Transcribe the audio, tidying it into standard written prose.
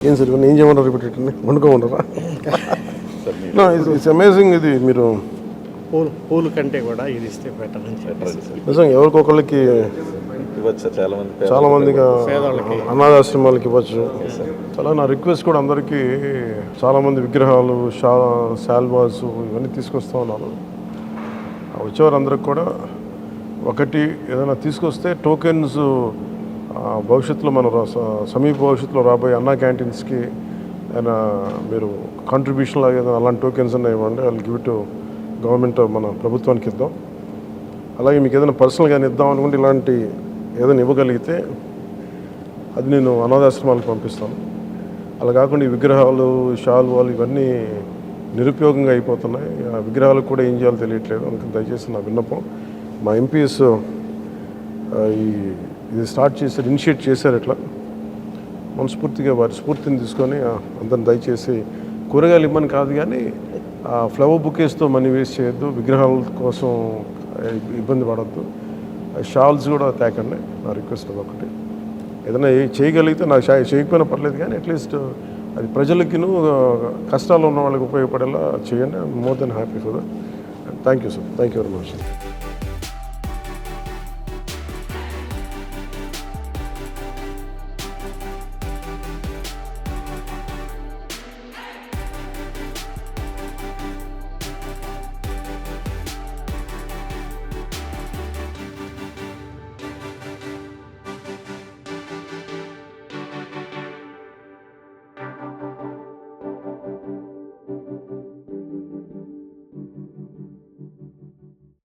ఏం సార్ ఇవన్నీ ఏం చేయమన్నారు రిపీటెడ్ వండుకోమన్నారా? It's amazing. ఇది మీరు పూలు కంటే కూడా ఇది ఇస్తే బెటర్ అని చెప్పేసి నిజంగా ఎవరికొకళ్ళకి ఇవ్వచ్చు సార్. చాలా మందిగా పేదవాళ్ళకి. అనాథాశ్రమాలకి ఇవ్వచ్చు. చాలా నా రిక్వెస్ట్ కూడా అందరికీ చాలామంది విగ్రహాలు శాల్వాస్ ఇవన్నీ తీసుకొస్తూ ఉన్నారు. వచ్చేవారందరికి కూడా ఒకటి ఏదైనా తీసుకొస్తే టోకెన్స్ భవిష్యత్తులో మన సమీప భవిష్యత్తులో రాబోయే అన్నా క్యాంటీన్స్కి ఏదైనా మీరు కాంట్రిబ్యూషన్ లాగా ఏదైనా అలాంటి టోకెన్స్ ఉన్నాయి ఇవ్వండి. వాళ్ళు గివ్ టు గవర్నమెంట్, మన ప్రభుత్వానికి ఇద్దాం. అలాగే మీకు ఏదైనా పర్సనల్గా ఇద్దాం అనుకుంటే ఇలాంటి ఏదైనా ఇవ్వగలిగితే అది నేను అనాథాశ్రమాలకు పంపిస్తాను. అలా కాకుండా ఈ విగ్రహాలు శాల్వాలు ఇవన్నీ నిరుపయోగంగా అయిపోతున్నాయి. ఆ విగ్రహాలకు కూడా ఏం చేయాలో తెలియట్లేదు. అందుకని దయచేసి నా విన్నపం, మా ఎంపీస్ ఇది స్టార్ట్ చేశారు, ఇనిషియేట్ చేశారు. ఇట్లా మనస్ఫూర్తిగా వారి స్ఫూర్తిని తీసుకొని అందరిని దయచేసి కూరగాయలు ఇవ్వమని కాదు కానీ ఫ్లవర్ బుకేస్తో మనీ వేస్ట్ చేయొద్దు, విగ్రహాల కోసం ఇబ్బంది పడద్దు, షాల్స్ కూడా తేకండి. నా రిక్వెస్ట్ ఒకటి. ఏదైనా చేయగలిగితే నాకు చేయకపోయినా పర్లేదు కానీ అట్లీస్ట్ అది ప్రజలకిను కష్టాలు ఉన్న వాళ్ళకి ఉపయోగపడేలా చేయండి. More than happy for that. Thank you sir. Thank you very much.